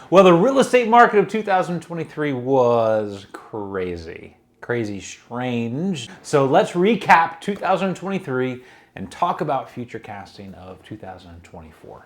Well, the real estate market of 2023 was crazy. Crazy strange. So let's recap 2023 and talk about future casting of 2024.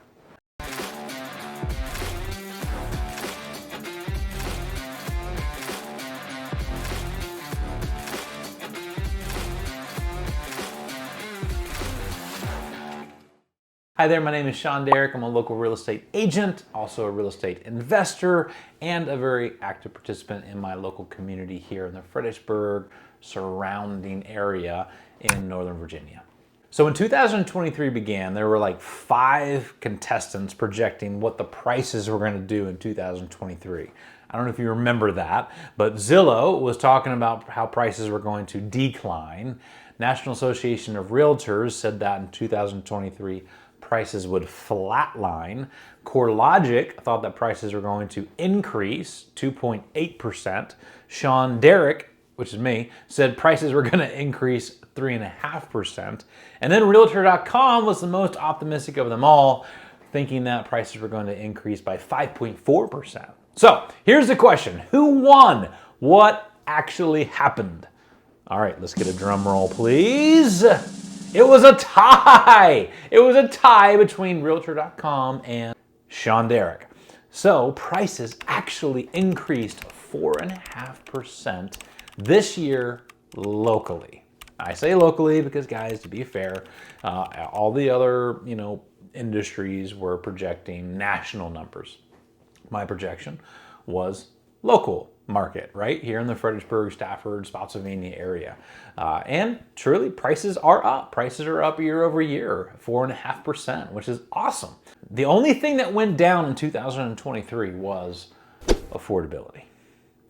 Hi there, my name is Sean Derrick. I'm a local real estate agent, also a real estate investor, and a very active participant in my local community here in the Fredericksburg surrounding area in Northern Virginia. So when 2023 began, there were like 5 contestants projecting what the prices were going to do in 2023. I don't know if you remember that, but Zillow was talking about how prices were going to decline. National Association of Realtors said that in 2023, prices would flatline. CoreLogic thought that prices were going to increase 2.8%. Sean Derrick, which is me, said prices were going to increase 3.5%. And then Realtor.com was the most optimistic of them all, thinking that prices were going to increase by 5.4%. So here's the question. Who won? What actually happened? All right, let's get a drum roll, please. It was a tie. It was a tie between Realtor.com and Sean Derrick. So prices actually increased 4.5% this year locally. I say locally because, guys, to be fair, all the other industries were projecting national numbers. My projection was local market right here in the Fredericksburg, Stafford, Spotsylvania area. And truly, prices are up. Prices are up year over year, 4.5%, which is awesome. The only thing that went down in 2023 was affordability.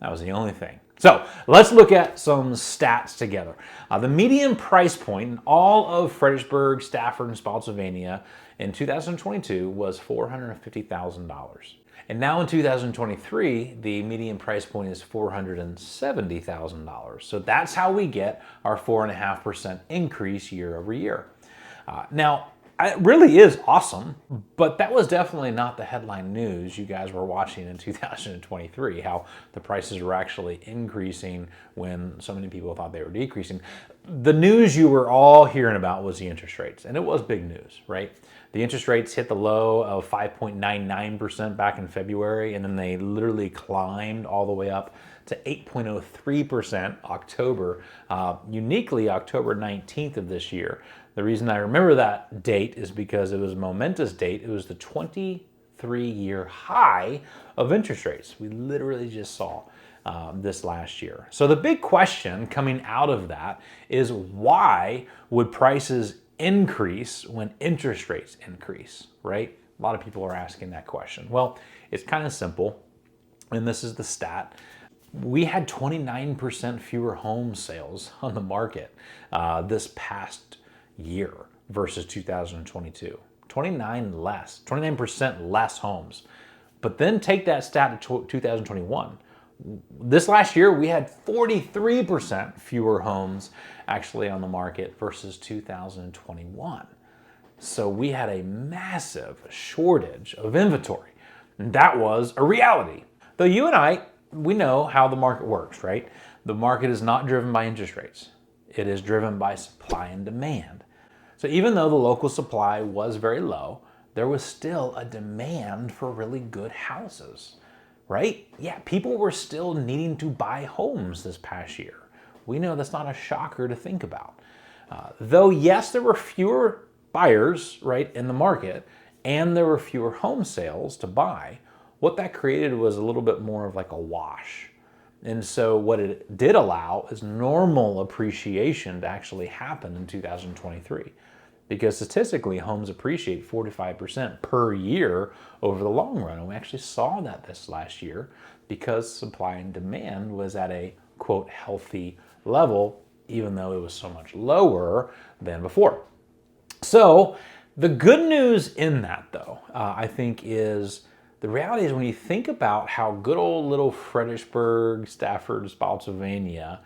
That was the only thing. So let's look at some stats together. The median price point in all of Fredericksburg, Stafford, and Spotsylvania in 2022 was $450,000. And now in 2023, the median price point is $470,000. So that's how we get our 4.5% increase year over year. Now, it really is awesome, but that was definitely not the headline news you guys were watching in 2023, how the prices were actually increasing when so many people thought they were decreasing. The news you were all hearing about was the interest rates, and it was big news, right? The interest rates hit the low of 5.99% back in February, and then they literally climbed all the way up to 8.03% October, uniquely October 19th of this year. The reason I remember that date is because it was a momentous date. It was the 23-year high of interest rates. We literally just saw this last year. So the big question coming out of that is, why would prices increase when interest rates increase, right? A lot of people are asking that question. Well, it's kind of simple, and this is the stat. We had 29% fewer home sales on the market this past year versus 2022. 29% less homes. But then take that stat to 2021. This last year, we had 43% fewer homes actually on the market versus 2021. So we had a massive shortage of inventory. And that was a reality. Though you and I, we know how the market works, right? The market is not driven by interest rates. It is driven by supply and demand. So even though the local supply was very low, there was still a demand for really good houses. Right? Yeah, people were still needing to buy homes this past year. We know that's not a shocker to think about. Though, yes, there were fewer buyers, right, in the market, and there were fewer home sales to buy. What that created was a little bit more of like a wash. And so what it did allow is normal appreciation to actually happen in 2023. Because statistically, homes appreciate 4 to 5% per year over the long run. And we actually saw that this last year because supply and demand was at a, quote, healthy level, even though it was so much lower than before. So the good news in that, though, I think is the reality is when you think about how good old little Fredericksburg, Stafford, Spotsylvania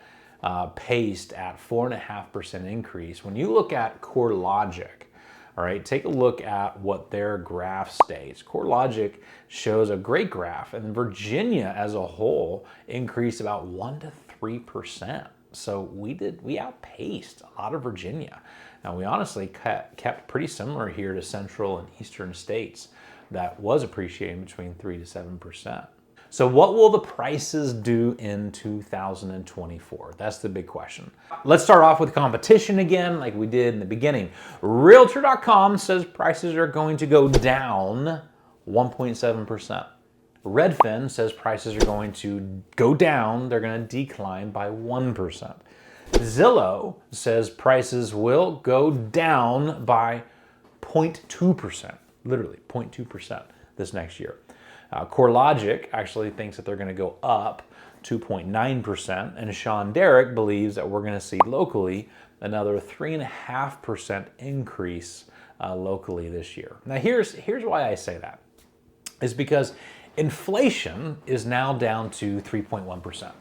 paced at 4.5% increase, when you look at CoreLogic, All right, take a look at what their graph states. CoreLogic shows a great graph, and Virginia as a whole increased about 1 to 3%. So we outpaced a lot of Virginia. Now we honestly kept pretty similar here to central and eastern states that was appreciating between 3 to 7%. So what will the prices do in 2024? That's the big question. Let's start off with competition again, like we did in the beginning. Realtor.com says prices are going to go down 1.7%. Redfin says prices are going to go down, they're going to decline by 1%. Zillow says prices will go down by 0.2%, literally 0.2% this next year. CoreLogic actually thinks that they're going to go up 2.9%, and Sean Derrick believes that we're going to see locally another 3.5% increase locally this year. Now here's why I say that. Is because inflation is now down to 3.1%,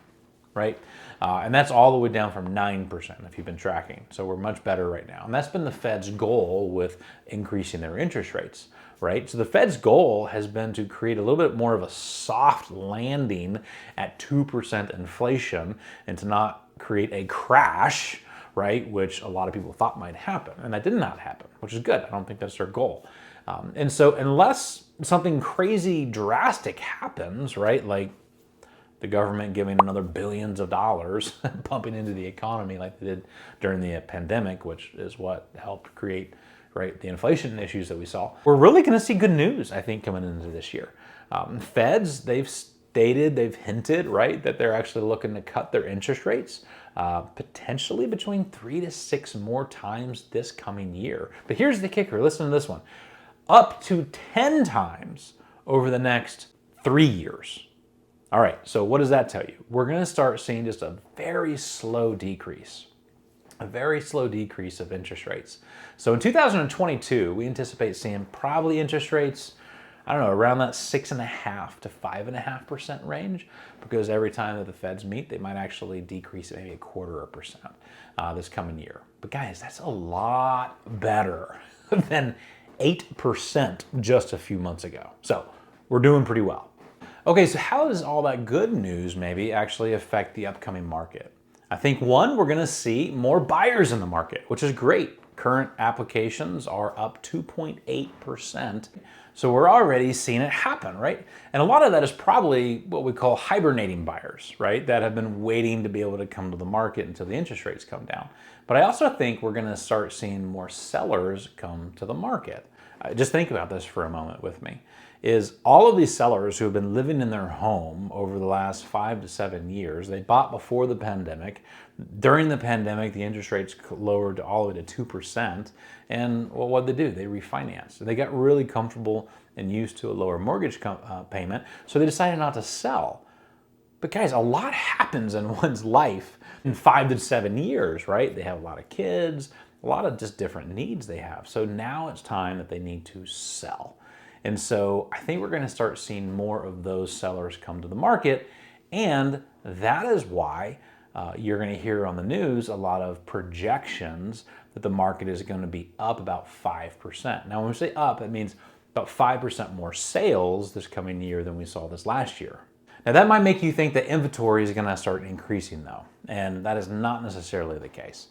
right? And that's all the way down from 9% if you've been tracking. So we're much better right now. And that's been the Fed's goal with increasing their interest rates, right? So the Fed's goal has been to create a little bit more of a soft landing at 2% inflation and to not create a crash, right? Which a lot of people thought might happen. And that did not happen, which is good. I don't think that's their goal. And so unless something crazy drastic happens, right? Like the government giving another billions of dollars pumping into the economy like they did during the pandemic, which is what helped create, right, the inflation issues that we saw. We're really going to see good news, I think, coming into this year. Feds, they've hinted, right, that they're actually looking to cut their interest rates potentially between 3 to 6 more times this coming year. But here's the kicker. Listen to this one. Up to 10 times over the next 3 years. All right, so what does that tell you? We're going to start seeing just a very slow decrease of interest rates. So in 2022, we anticipate seeing probably interest rates, I don't know, around that 6.5 to 5.5% range, because every time that the Feds meet, they might actually decrease it maybe 0.25% this coming year. But guys, that's a lot better than 8% just a few months ago. So we're doing pretty well. Okay, so how does all that good news maybe actually affect the upcoming market? I think one, we're gonna see more buyers in the market, which is great. Current applications are up 2.8%. So we're already seeing it happen, right? And a lot of that is probably what we call hibernating buyers, right? That have been waiting to be able to come to the market until the interest rates come down. But I also think we're gonna start seeing more sellers come to the market. Just think about this for a moment with me. Is all of these sellers who have been living in their home over the last 5 to 7 years, they bought before the pandemic. During the pandemic, the interest rates lowered all the way to 2%. And well, what did they do? They refinanced. They got really comfortable and used to a lower mortgage payment, so they decided not to sell. But guys, a lot happens in one's life in 5 to 7 years, right? They have a lot of kids, a lot of just different needs they have. So now it's time that they need to sell. And so I think we're going to start seeing more of those sellers come to the market. And that is why you're going to hear on the news a lot of projections that the market is going to be up about 5%. Now, when we say up, it means about 5% more sales this coming year than we saw this last year. Now, that might make you think that inventory is going to start increasing, though. And that is not necessarily the case.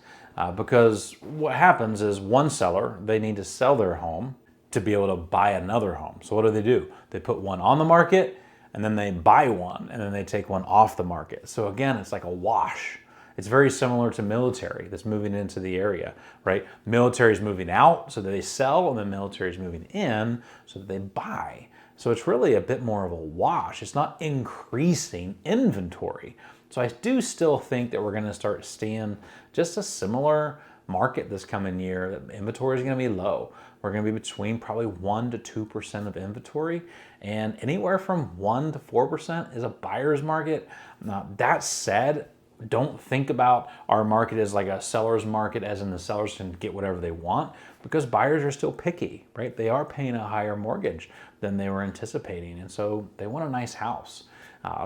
Because what happens is one seller, they need to sell their home to be able to buy another home. So what do? They put one on the market, and then they buy one, and then they take one off the market. So again, it's like a wash. It's very similar to military that's moving into the area, right? Military is moving out so that they sell, and the military is moving in so that they buy. So it's really a bit more of a wash. It's not increasing inventory. So I do still think that we're going to start seeing just a similar market this coming year. Inventory is going to be low. We're going to be between probably 1 to 2% of inventory, and anywhere from 1 to 4% is a buyer's market. Now, that said, don't think about our market as like a seller's market, as in the sellers can get whatever they want, because buyers are still picky, right? They are paying a higher mortgage than they were anticipating, and so they want a nice house.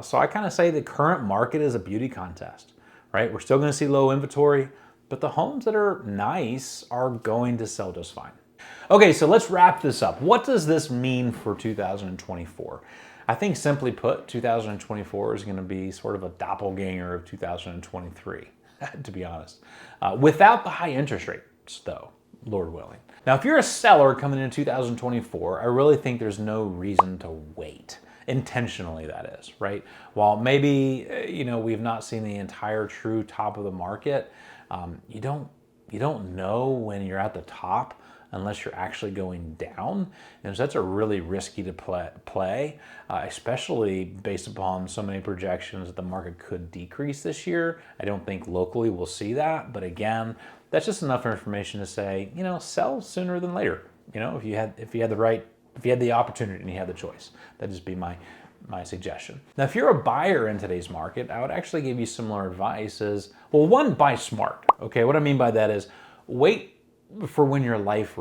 So I kind of say the current market is a beauty contest, right? We're still going to see low inventory, but the homes that are nice are going to sell just fine. Okay, so let's wrap this up. What does this mean for 2024? I think simply put, 2024 is going to be sort of a doppelganger of 2023, to be honest. Without the high interest rates, though, Lord willing. Now, if you're a seller coming into 2024, I really think there's no reason to wait. Intentionally, that is, right? While maybe, we've not seen the entire true top of the market, you don't know when you're at the top unless you're actually going down. And so that's a really risky to play, especially based upon so many projections that the market could decrease this year. I don't think locally we'll see that, but again, that's just enough information to say, sell sooner than later. If you had the opportunity and you had the choice, that'd just be my suggestion. Now, if you're a buyer in today's market, I would actually give you similar advice as, well, one, buy smart. Okay, what I mean by that is wait for when your life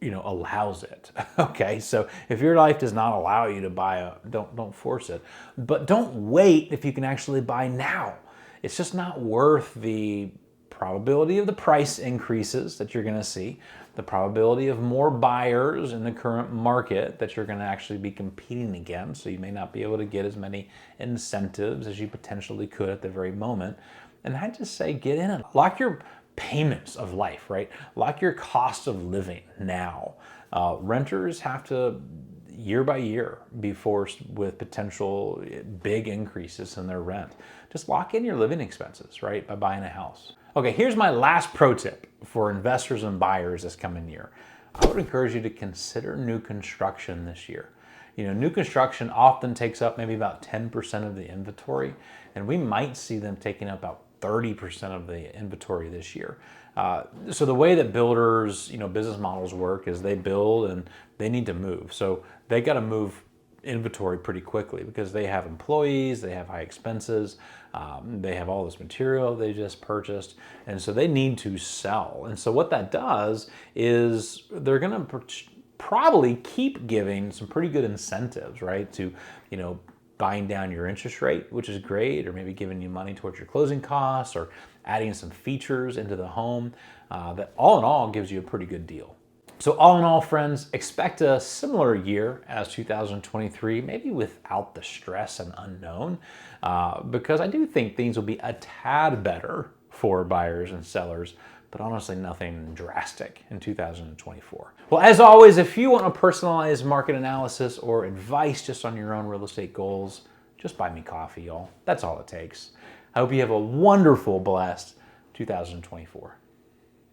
allows it. Okay, so if your life does not allow you to buy don't force it, but don't wait if you can actually buy now. It's just not worth the probability of the price increases that you're going to see, the probability of more buyers in the current market that you're going to actually be competing against, so you may not be able to get as many incentives as you potentially could at the very moment. And I just say get in and lock your payments of life, right? Lock your cost of living now. Renters have to, year by year, be forced with potential big increases in their rent. Just lock in your living expenses, right, by buying a house. Okay, here's my last pro tip for investors and buyers this coming year. I would encourage you to consider new construction this year. New construction often takes up maybe about 10% of the inventory, and we might see them taking up about 30% of the inventory this year. So the way that builders, business models work is they build and they need to move. So they got to move inventory pretty quickly because they have employees, they have high expenses, they have all this material they just purchased, and so they need to sell. And so what that does is they're going to probably keep giving some pretty good incentives, right, to, buying down your interest rate, which is great, or maybe giving you money towards your closing costs, or adding some features into the home that all in all gives you a pretty good deal. So all in all, friends, expect a similar year as 2023, maybe without the stress and unknown, because I do think things will be a tad better for buyers and sellers, but honestly nothing drastic in 2024. Well, as always, if you want a personalized market analysis or advice just on your own real estate goals, just buy me coffee, y'all. That's all it takes. I hope you have a wonderful, blessed 2024.